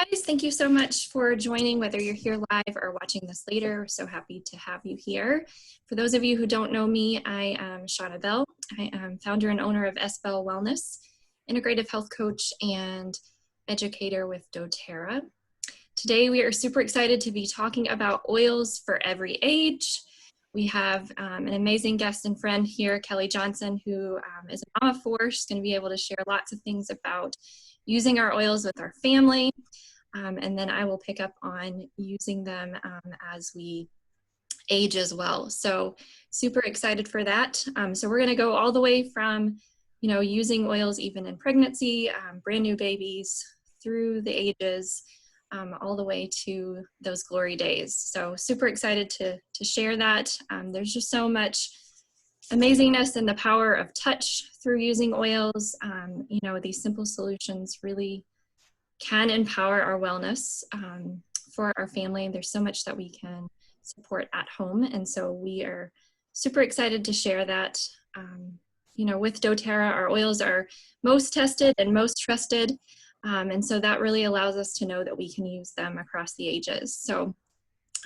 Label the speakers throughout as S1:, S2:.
S1: Guys, thank you so much for joining, whether you're here live or watching this later. We're so happy to have you here. For those of you who don't know me, I am SBell. I am founder and owner of SBell Wellness, integrative health coach and educator with doTERRA. Today, we are super excited to be talking about oils for every age. We have an amazing guest and friend here, Kelli Johnson, who is a mama of four. She's going to be able to share lots of things about using our oils with our family. And then I will pick up on using them as we age as well. So super excited for that. So we're going to go all the way from, using oils even in pregnancy, brand new babies, through the ages, all the way to those glory days. So super excited to share that. There's just so much amazingness in the power of touch through using oils. These simple solutions really can empower our wellness for our family. There's so much that we can support at home. And so we are super excited to share that. With doTERRA, our oils are most tested and most trusted. And so that really allows us to know that we can use them across the ages. So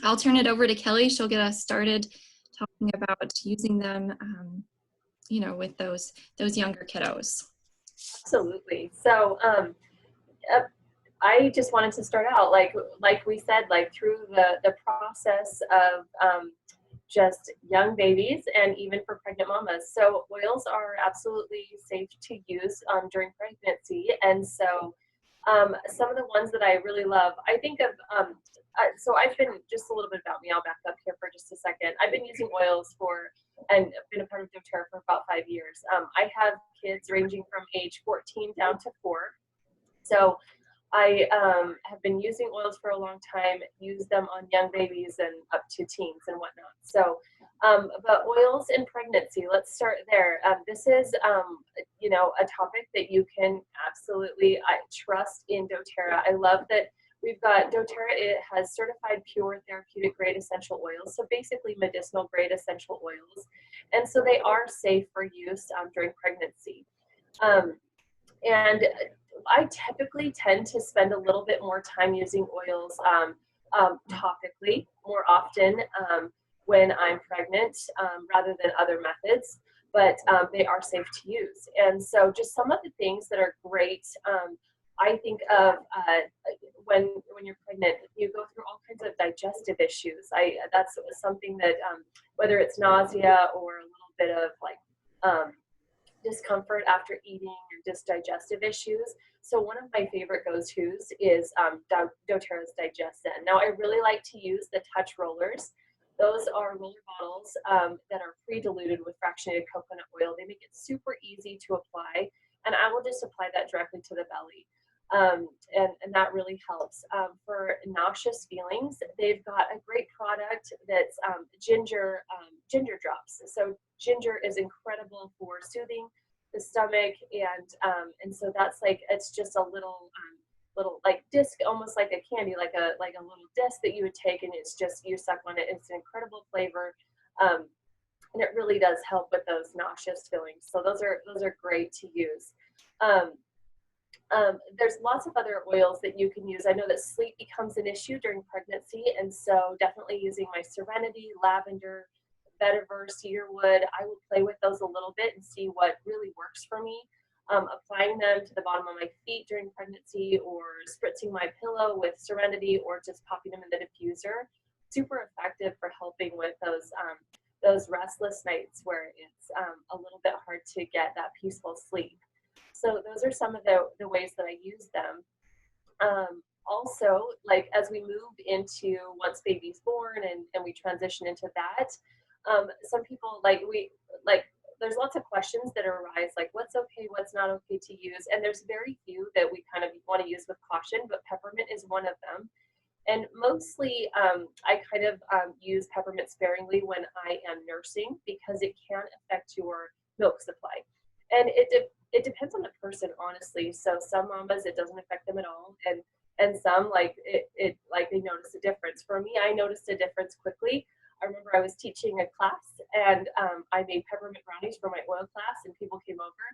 S1: I'll turn it over to Kelli. She'll get us started talking about using them, with those younger kiddos.
S2: Absolutely. So I just wanted to start out, like we said, through the process of just young babies and even for pregnant mamas. So oils are absolutely safe to use during pregnancy. And so some of the ones that I really love, I think of, so I've been, just a little bit about me, I'll back up here for just a second. I've been using oils and I've been a part of doTERRA for about 5 years. I have kids ranging from age 14 down to 4. So I have been using oils for a long time, use them on young babies and up to teens and whatnot. So, but oils in pregnancy, let's start there. This is, a topic that you can absolutely trust in doTERRA. I love that we've got doTERRA. It has certified pure therapeutic grade essential oils, so basically medicinal grade essential oils. And so they are safe for use during pregnancy. And I typically tend to spend a little bit more time using oils topically more often when I'm pregnant rather than other methods, but they are safe to use. And so just some of the things that are great, I think of when you're pregnant, you go through all kinds of digestive issues. That's something that whether it's nausea or a little bit of discomfort after eating or just digestive issues. So one of my favorite go-tos is doTERRA's Digestin. Now I really like to use the touch rollers. Those are roller bottles that are pre-diluted with fractionated coconut oil. They make it super easy to apply, and I will just apply that directly to the belly. And that really helps. For nauseous feelings, they've got a great product that's ginger drops. So ginger is incredible for soothing the stomach, and so that's it's just a little like disc, almost like a candy, like a little disc that you would take, and it's just you suck on it. It's an incredible flavor, and it really does help with those nauseous feelings. So those are great to use. There's lots of other oils that you can use. I know that sleep becomes an issue during pregnancy, and so definitely using my Serenity, lavender, vetiver, cedarwood. I will play with those a little bit and see what really works for me. Applying them to the bottom of my feet during pregnancy, or spritzing my pillow with Serenity, or just popping them in the diffuser. Super effective for helping with those restless nights where it's a little bit hard to get that peaceful sleep. So those are some of the ways that I use them. Also, as we move into once baby's born and we transition into that, some people there's lots of questions that arise, like what's okay, what's not okay to use, and there's very few that we kind of want to use with caution, but peppermint is one of them. And mostly I kind of use peppermint sparingly when I am nursing, because it can affect your milk supply. And it depends on the person, honestly. So some mamas, it doesn't affect them at all, and some they notice a difference. For me, I noticed a difference quickly. I remember I was teaching a class, and I made peppermint brownies for my oil class, and people came over,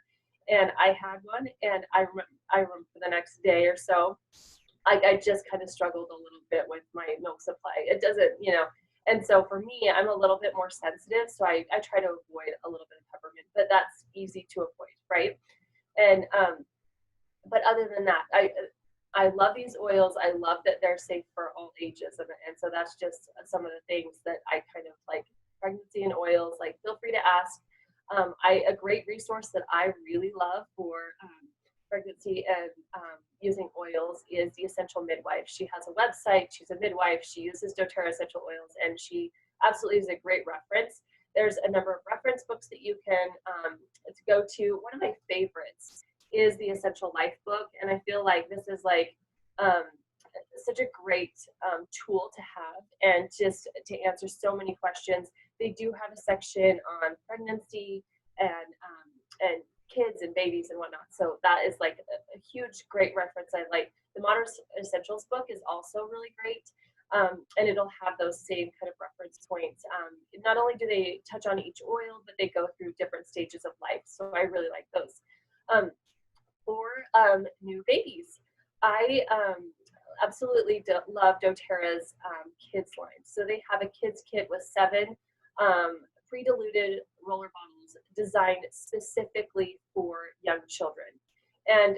S2: and I had one, and I remember for the next day or so, I just kind of struggled a little bit with my milk supply. It doesn't, you know, and so for me, I'm a little bit more sensitive, so I try to avoid a little bit of peppermint, but that's easy to avoid, right? And but other than that, I love these oils. I love that they're safe for all ages, and so that's just some of the things that I kind of like. Pregnancy and oils, like feel free to ask. A great resource that I really love for pregnancy and using oils is the Essential Midwife. She has a website. She's a midwife. She uses doTERRA essential oils, and she absolutely is a great reference. There's a number of reference books that you can go to. One of my favorites is the Essential Life book, and I feel like this is like um, such a great tool to have and just to answer so many questions. They do have a section on pregnancy and kids and babies and whatnot. So that is like a huge, great reference. I like the Modern Essentials book is also really great. And it'll have those same kind of reference points. Not only do they touch on each oil, but they go through different stages of life. So I really like those. For new babies, I absolutely love doTERRA's kids line. So they have a kids kit with 7 pre-diluted roller bottles designed specifically for young children. And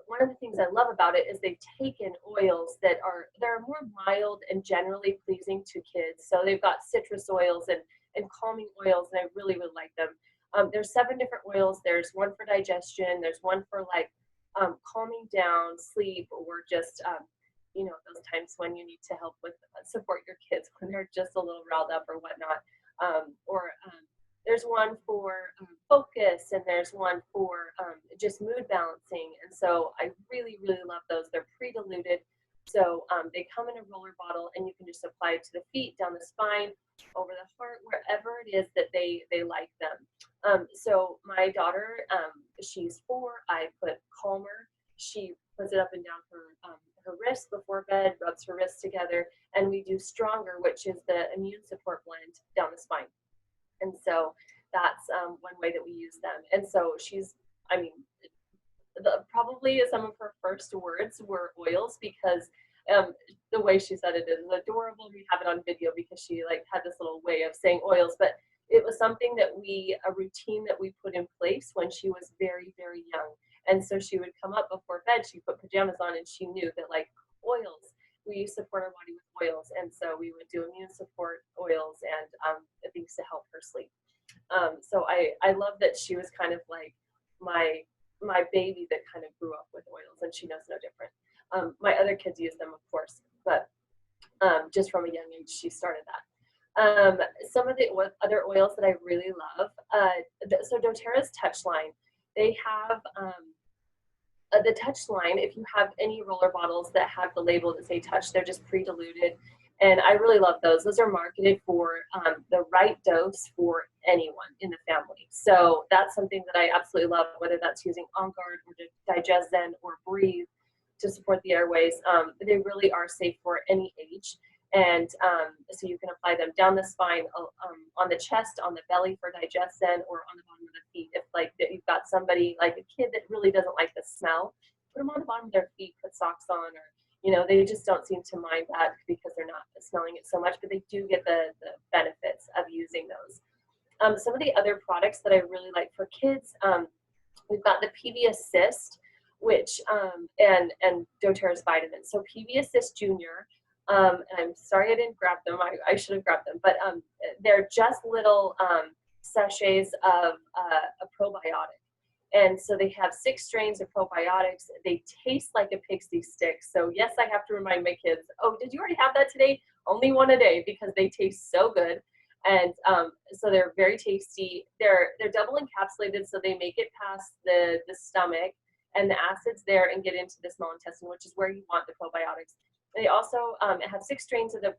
S2: one of the things I love about it is they've taken oils that are more mild and generally pleasing to kids. So they've got citrus oils and calming oils, and I really, really like them. There's 7 different oils. There's one for digestion. There's one for like calming down, sleep, or just you know, those times when you need to help with support your kids when they're just a little riled up or whatnot. There's one for focus, and there's one for just mood balancing. And so I really, really love those. They're pre-diluted. So they come in a roller bottle, and you can just apply it to the feet, down the spine, over the heart, wherever it is that they like them. So my daughter, she's 4. I put Calmer. She puts it up and down her wrist before bed, rubs her wrists together, and we do Stronger, which is the immune support blend down the spine. And so that's one way that we use them. And so she's, I mean, probably some of her first words were oils, because the way she said it is adorable. We have it on video because she like had this little way of saying oils, but it was something that a routine that we put in place when she was very, very young. And so she would come up before bed, she'd put pajamas on, and she knew that like oils, we support our body with oils. And so we would do immune support oils and things to help her sleep. So I love that she was kind of like my baby that kind of grew up with oils, and she knows no different. My other kids use them, of course, but just from a young age, she started that. Some of the other oils that I really love, so doTERRA's Touch line, they have the Touch line. If you have any roller bottles that have the label that say Touch, they're just pre-diluted. And I really love those. Those are marketed for the right dose for anyone in the family. So that's something that I absolutely love, whether that's using On Guard or Digest Zen or Breathe to support the airways. They really are safe for any age. And so you can apply them down the spine, on the chest, on the belly for Digest Zen, or on the bottom of the feet. If like you've got somebody like a kid that really doesn't like the smell, put them on the bottom of their feet, put socks on, or you know, they just don't seem to mind that because they're not smelling it so much, but they do get the benefits of using those. Some of the other products that I really like for kids, we've got the PV Assist, which, and doTERRA's vitamins. So PV Assist Junior, and I'm sorry I didn't grab them. I should have grabbed them, but they're just little sachets of a probiotic. And so they have 6 strains of probiotics. They taste like a pixie stick. So yes, I have to remind my kids, oh, did you already have that today? Only one a day, because they taste so good. And so they're very tasty. They're double encapsulated, so they make it past the stomach and the acids there and get into the small intestine, which is where you want the probiotics. They also have 6 strains of the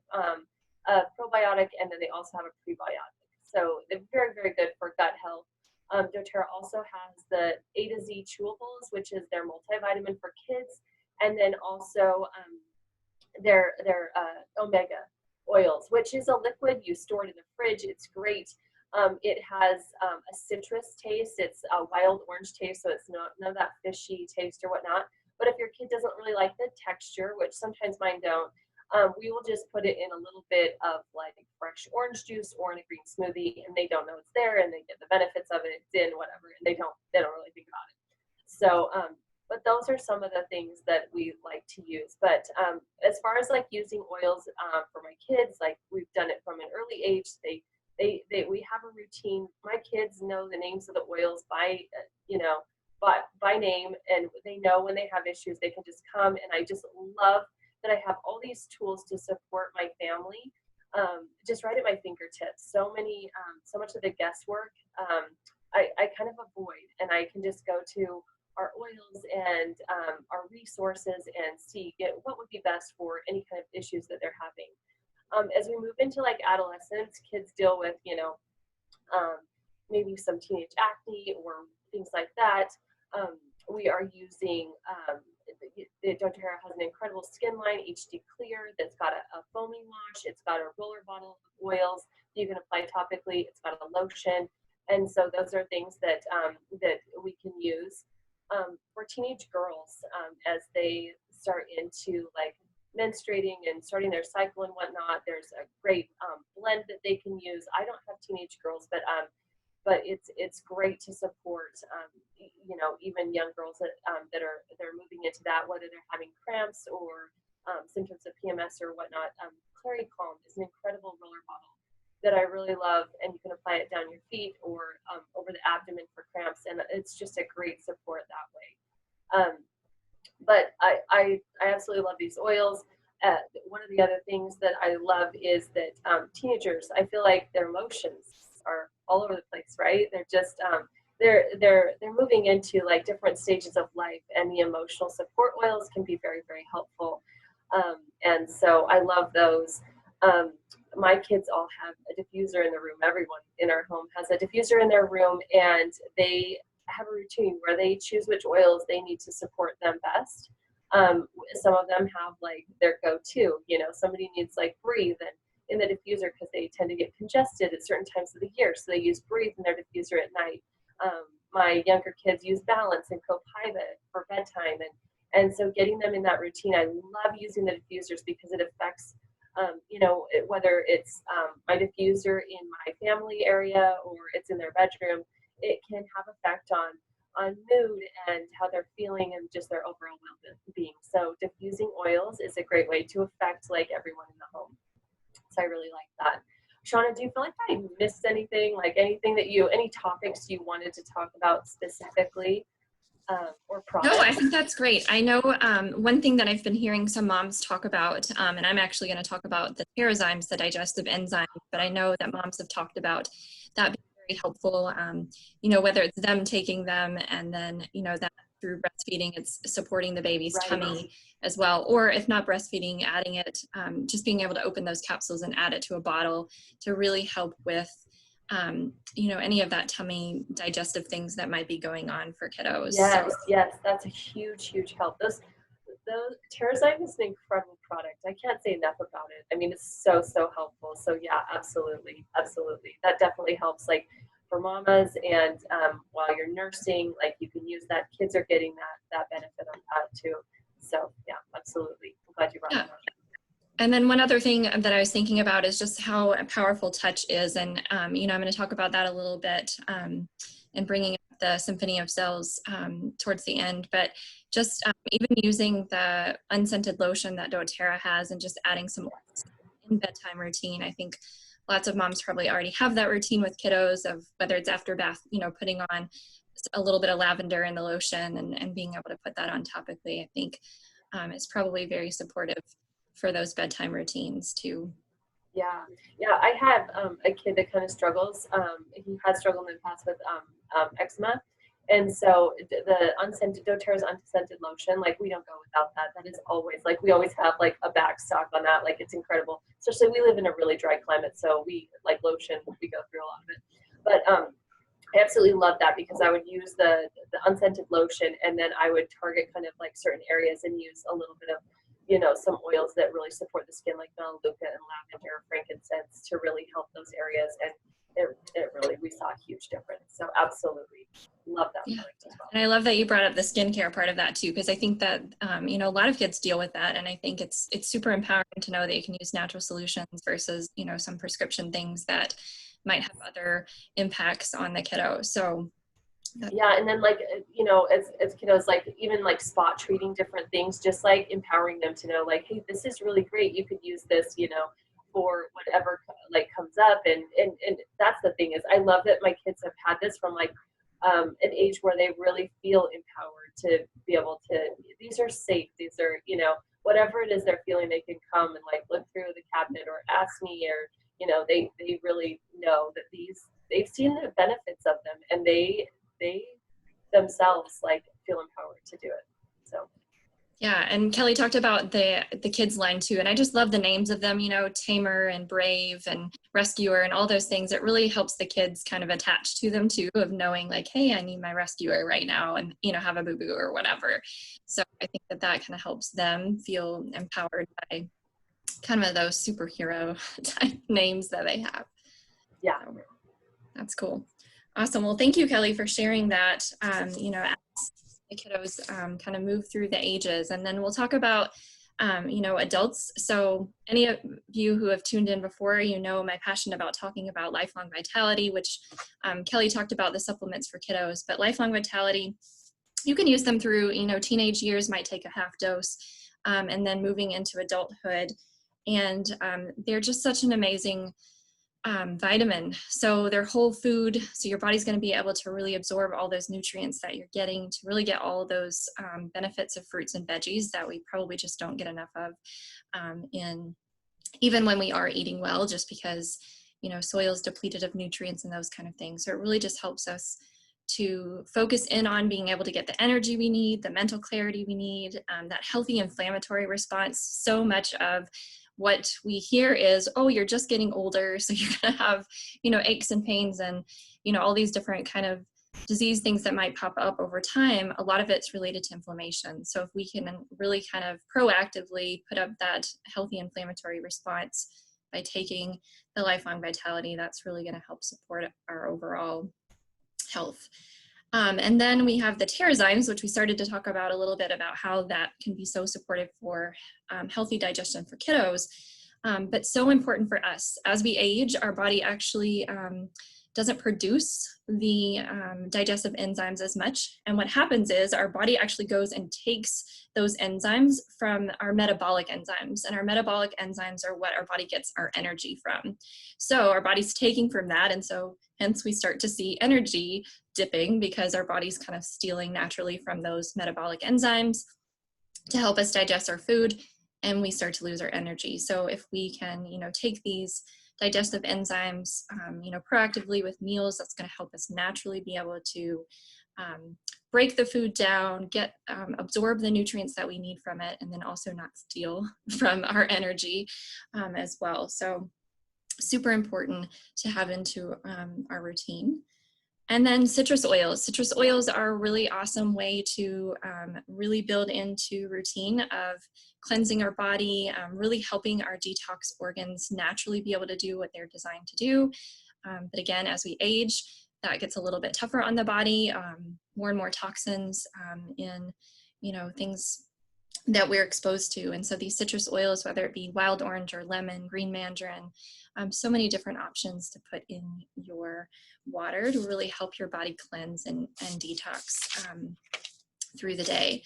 S2: probiotic, and then they also have a prebiotic. So they're very, very good for gut health. doTERRA also has the A to Z chewables, which is their multivitamin for kids, and then also their omega oils, which is a liquid. You store it in the fridge. It's great. It has a citrus taste. It's a wild orange taste, so it's none of that fishy taste or whatnot. But if your kid doesn't really like the texture, which sometimes mine don't, we will just put it in a little bit of like fresh orange juice or in a green smoothie, and they don't know it's there, and they get the benefits of it. It's in whatever, and they don't really think about it. So, but those are some of the things that we like to use. But as far as like using oils for my kids, like we've done it from an early age. We have a routine. My kids know the names of the oils by by name, and they know when they have issues they can just come. And I just love that I have all these tools to support my family, just right at my fingertips. So much of the guesswork I kind of avoid, and I can just go to our oils and our resources and see what would be best for any kind of issues that they're having. As we move into like adolescence, kids deal with, maybe some teenage acne or things like that. We are using, Dr. Hara has an incredible skin line, HD Clear, that's got a foaming wash. It's got a roller bottle of oils that you can apply topically. It's got a lotion. And so those are things that we can use. For teenage girls, as they start into like menstruating and starting their cycle and whatnot, there's a great blend that they can use. I don't have teenage girls, but it's great to support even young girls that are moving into that, whether they're having cramps or symptoms of PMS or whatnot. Clary Calm is an incredible roller bottle that I really love, and you can apply it down your feet or over the abdomen for cramps, and it's just a great support that way. But I absolutely love these oils. One of the other things that I love is that teenagers, I feel like their emotions are all over the place, right? They're just they're moving into like different stages of life, and the emotional support oils can be very, very helpful. And so I love those. My kids all have a diffuser in the room. Everyone in our home has a diffuser in their room, and they have a routine where they choose which oils they need to support them best. Some of them have like their go-to, somebody needs like Breathe in the diffuser because they tend to get congested at certain times of the year. So they use Breathe in their diffuser at night. My younger kids use Balance and Copilot for bedtime. And so getting them in that routine, I love using the diffusers because it affects whether it's my diffuser in my family area or it's in their bedroom, it can have effect on mood and how they're feeling and just their overall well-being. So diffusing oils is a great way to affect like everyone in the home. So I really like that. Shauna, do you feel like I missed anything, like any topics you wanted to talk about specifically? Or products?
S1: No, I think that's great. I know one thing that I've been hearing some moms talk about, and I'm actually going to talk about the Terrazymes, the digestive enzymes, but I know that moms have talked about that being very helpful, whether it's them taking them and then, that through breastfeeding, it's supporting the baby's tummy as well. Or if not breastfeeding, adding it, just being able to open those capsules and add it to a bottle to really help with any of that tummy digestive things that might be going on for kiddos.
S2: Yes, that's a huge help. Those Terrazyme is an incredible product. I can't say enough about it. I mean, it's so helpful. So yeah, absolutely. That definitely helps, like for mamas, and while you're nursing, like you can use that. Kids are getting that benefit of that too. So yeah, absolutely. I'm glad you brought that up.
S1: And then one other thing that I was thinking about is just how powerful touch is. And, I'm going to talk about that a little bit and bringing up the Symphony of Cells towards the end. But just even using the unscented lotion that doTERRA has and just adding some in bedtime routine. I think lots of moms probably already have that routine with kiddos of whether it's after bath, putting on a little bit of lavender in the lotion and being able to put that on topically, I think is probably very supportive for those bedtime routines too.
S2: Yeah. I have a kid that kind of struggles. He has struggled in the past with eczema, and so the unscented doTERRA's unscented lotion, like we don't go without that. That is always like we always have like a back stock on that. Like it's incredible. Especially we live in a really dry climate, so we like lotion. We go through a lot of it, but I absolutely love that because I would use the unscented lotion, and then I would target kind of like certain areas and use a little bit of some oils that really support the skin, like melaleuca and lavender, frankincense, to really help those areas. it really, we saw a huge difference. So absolutely love that
S1: Yeah.
S2: product as well.
S1: And I love that you brought up the skincare part of that too, because I think that, you know, a lot of kids deal with that. And I think it's super empowering to know that you can use natural solutions versus, you know, some prescription things that might have other impacts on the kiddo. So
S2: Yeah, and then like, you know, as kiddos, like even like spot treating different things, just like empowering them to know like, hey, this is really great, you could use this, you know, for whatever like comes up. And that's the thing, is I love that my kids have had this from like an age where they really feel empowered to be able to, these are safe, these are, you know, whatever it is they're feeling, they can come and like look through the cabinet or ask me, or you know, they really know that they've seen the benefits of them, and they themselves like feel empowered to do it. So
S1: yeah, and Kelly talked about the kids line too, and I just love the names of them, you know, Tamer and Brave and Rescuer and all those things. It really helps the kids kind of attach to them too, of knowing like, hey, I need my rescuer right now, and you know, have a boo-boo or whatever. So I think that kind of helps them feel empowered by kind of those superhero type names that they have.
S2: yeah.
S1: So that's cool. Awesome. Well, thank you, Kelly, for sharing that. You know, as the kiddos kind of move through the ages, and then we'll talk about, you know, adults. So any of you who have tuned in before, you know, my passion about talking about lifelong vitality, which Kelly talked about the supplements for kiddos, but lifelong vitality, you can use them through, you know, teenage years, might take a half dose, and then moving into adulthood. And they're just such an amazing vitamin. So they're whole food. So your body's going to be able to really absorb all those nutrients that you're getting to really get all those benefits of fruits and veggies that we probably just don't get enough of in even when we are eating well, just because, you know, soil is depleted of nutrients and those kind of things. So it really just helps us to focus in on being able to get the energy we need, the mental clarity we need, that healthy inflammatory response. So much of what we hear is, oh, you're just getting older, so you're going to have, you know, aches and pains and, you know, all these different kind of disease things that might pop up over time. A lot of it's related to inflammation. So if we can really kind of proactively put up that healthy inflammatory response by taking the lifelong vitality, that's really going to help support our overall health. And then we have the Terrazymes, which we started to talk about a little bit about how that can be so supportive for healthy digestion for kiddos, but so important for us. As we age, our body actually doesn't produce the digestive enzymes as much. And what happens is our body actually goes and takes those enzymes from our metabolic enzymes. And our metabolic enzymes are what our body gets our energy from. So our body's taking from that. And so hence we start to see energy dipping because our body's kind of stealing naturally from those metabolic enzymes to help us digest our food, and we start to lose our energy. So if we can, you know, take these digestive enzymes, you know, proactively with meals, that's going to help us naturally be able to break the food down, get absorb the nutrients that we need from it, and then also not steal from our energy as well. So super important to have into our routine. And then citrus oils. Citrus oils are a really awesome way to really build into routine of cleansing our body, really helping our detox organs naturally be able to do what they're designed to do. But again, as we age, that gets a little bit tougher on the body, more and more toxins in, you know, things that we're exposed to. And so these citrus oils, whether it be wild orange or lemon, green mandarin, so many different options to put in your water to really help your body cleanse and detox through the day.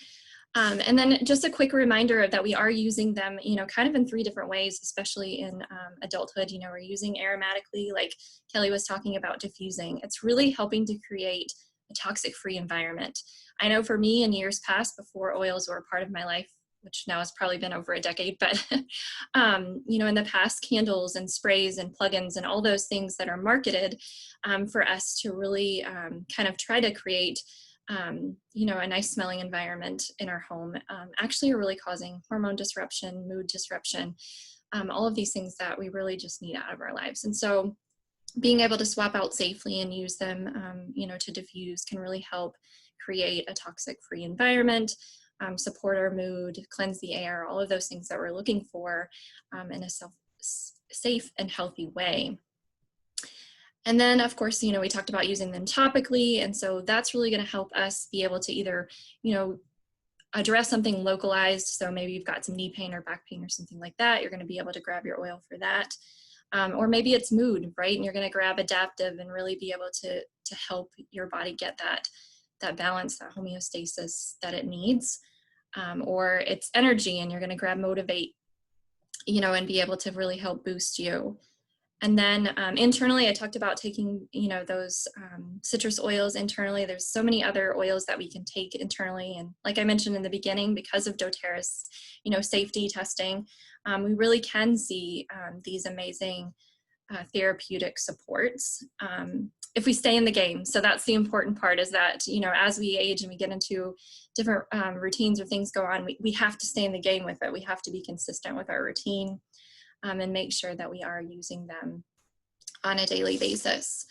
S1: And then just a quick reminder that we are using them, you know, kind of in 3 different ways, especially in adulthood. You know, we're using aromatically, like Kelly was talking about diffusing. It's really helping to create a toxic-free environment. I know for me in years past, before oils were a part of my life, which now has probably been over a decade, but you know, in the past, candles and sprays and plugins and all those things that are marketed for us to really kind of try to create you know, a nice smelling environment in our home actually are really causing hormone disruption, mood disruption, all of these things that we really just need out of our lives. And so being able to swap out safely and use them, you know, to diffuse can really help create a toxic-free environment, support our mood, cleanse the air, all of those things that we're looking for in a safe and healthy way. And then, of course, we talked about using them topically. And so that's really going to help us be able to either, address something localized. So maybe you've got some knee pain or back pain or something like that. You're going to be able to grab your oil for that. Or maybe it's mood, right? And you're going to grab adaptive and really be able to help your body get that balance, that homeostasis that it needs. Or it's energy and you're going to grab motivate, and be able to really help boost you. And then internally, I talked about taking, those citrus oils internally. There's so many other oils that we can take internally. And like I mentioned in the beginning, because of doTERRA's, safety testing, we really can see these amazing therapeutic supports if we stay in the game. So that's the important part, is that, as we age and we get into different routines or things go on, we have to stay in the game with it. We have to be consistent with our routine. And make sure that we are using them on a daily basis.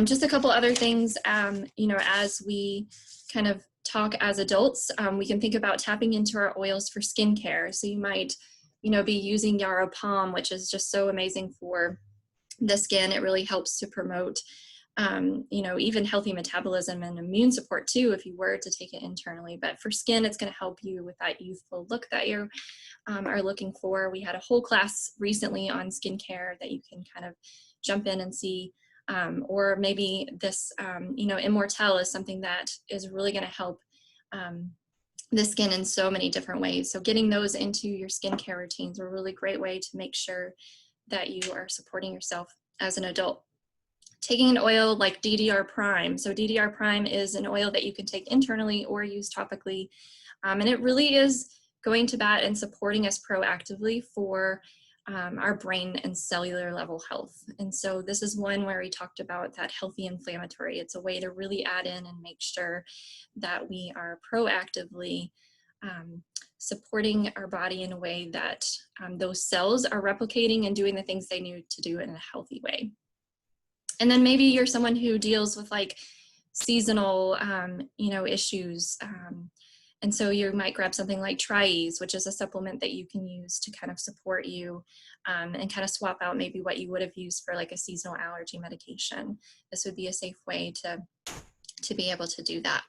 S1: Just a couple other things, as we kind of talk as adults, we can think about tapping into our oils for skincare. So you might, be using Yarrow Palm, which is just so amazing for the skin. It really helps to promote, even healthy metabolism and immune support too, if you were to take it internally. But for skin, it's going to help you with that youthful look that you are looking for. We had a whole class recently on skincare that you can kind of jump in and see. Or maybe this, Immortelle is something that is really going to help the skin in so many different ways. So getting those into your skincare routines are a really great way to make sure that you are supporting yourself as an adult. Taking an oil like DDR Prime. So DDR Prime is an oil that you can take internally or use topically. And it really is going to bat and supporting us proactively for our brain and cellular level health. And so this is one where we talked about that healthy inflammatory. It's a way to really add in and make sure that we are proactively supporting our body in a way that those cells are replicating and doing the things they need to do in a healthy way. And then maybe you're someone who deals with like seasonal, issues. And so you might grab something like Tri-Ease, which is a supplement that you can use to kind of support you and kind of swap out maybe what you would have used for like a seasonal allergy medication. This would be a safe way to be able to do that.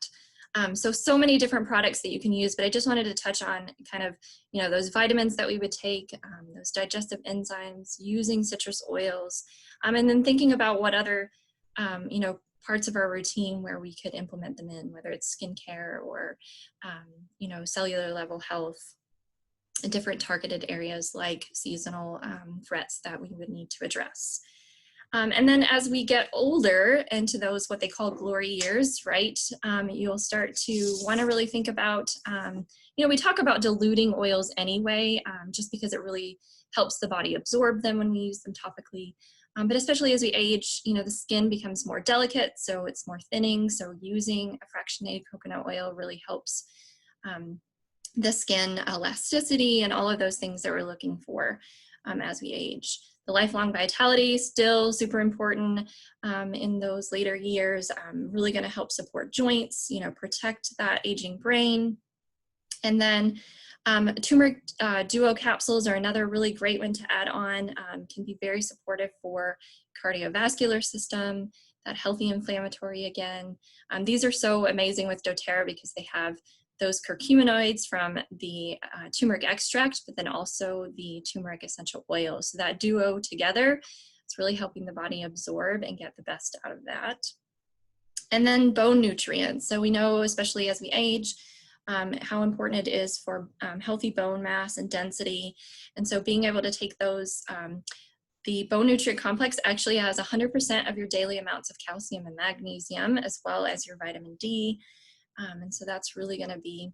S1: So many different products that you can use, but I just wanted to touch on kind of, those vitamins that we would take, those digestive enzymes, using citrus oils, and then thinking about what other, parts of our routine where we could implement them in, whether it's skincare or, cellular level health, different targeted areas like seasonal threats that we would need to address. And then as we get older into those, what they call glory years, right, you'll start to want to really think about, we talk about diluting oils anyway, just because it really helps the body absorb them when we use them topically. But especially as we age, the skin becomes more delicate, so it's more thinning. So using a fractionated coconut oil really helps the skin elasticity and all of those things that we're looking for as we age. The lifelong vitality, still super important in those later years, really going to help support joints, protect that aging brain. And then turmeric duo capsules are another really great one to add on, can be very supportive for cardiovascular system, that healthy inflammatory again. These are so amazing with doTERRA because they have those curcuminoids from the turmeric extract, but then also the turmeric essential oil. So that duo together, it's really helping the body absorb and get the best out of that. And then bone nutrients. So we know, especially as we age, how important it is for healthy bone mass and density. And so being able to take those, the bone nutrient complex actually has 100% of your daily amounts of calcium and magnesium, as well as your vitamin D. And so that's really going to be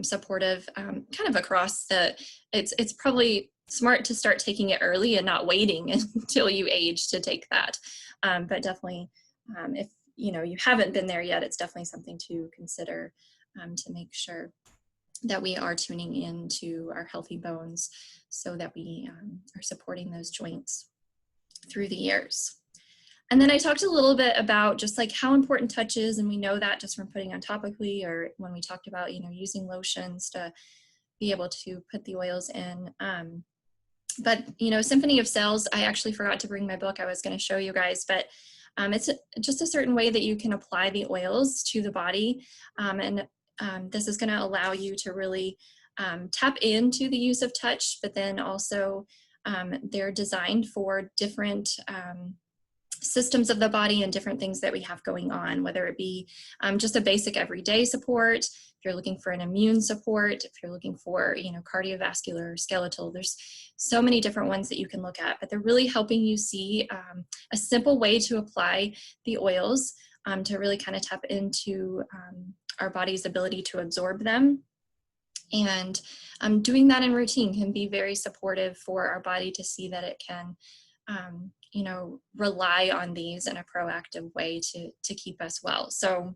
S1: supportive kind of across it's probably smart to start taking it early and not waiting until you age to take that. But definitely if you haven't been there yet, it's definitely something to consider to make sure that we are tuning into our healthy bones so that we are supporting those joints through the years. And then I talked a little bit about just like how important touch is, and we know that just from putting on topically, or when we talked about, using lotions to be able to put the oils in. But, you know, Symphony of Cells, I actually forgot to bring my book. I was going to show you guys, but it's just a certain way that you can apply the oils to the body. This is going to allow you to really tap into the use of touch, but then also they're designed for different systems of the body and different things that we have going on, whether it be just a basic everyday support, if you're looking for an immune support, if you're looking for, you know, cardiovascular, skeletal, there's so many different ones that you can look at, but they're really helping you see a simple way to apply the oils to really kind of tap into our body's ability to absorb them. And doing that in routine can be very supportive for our body to see that it can you know, rely on these in a proactive way to keep us well. So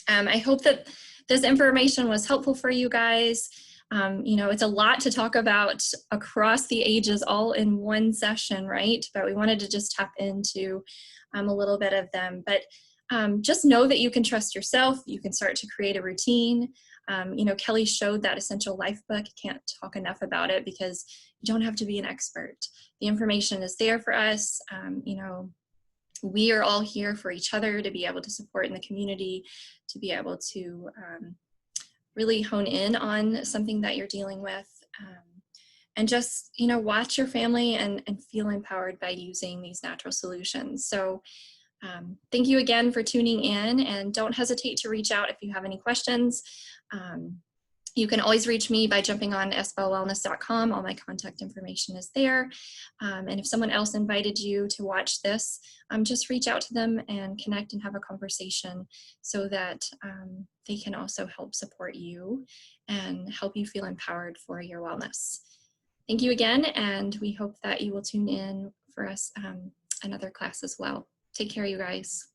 S1: I hope that this information was helpful for you guys. You know, it's a lot to talk about across the ages all in one session, right? But we wanted to just tap into a little bit of them. But just know that you can trust yourself. You can start to create a routine. You know, Kelli showed that Essential Life book. Can't talk enough about it because you don't have to be an expert. The information is there for us. You know, we are all here for each other to be able to support in the community, to be able to really hone in on something that you're dealing with. And just, you know, watch your family and feel empowered by using these natural solutions. So thank you again for tuning in, and don't hesitate to reach out if you have any questions. You can always reach me by jumping on sbellwellness.com. All my contact information is there. And if someone else invited you to watch this, just reach out to them and connect and have a conversation so that they can also help support you and help you feel empowered for your wellness. Thank you again, and we hope that you will tune in for us another class as well. Take care, you guys.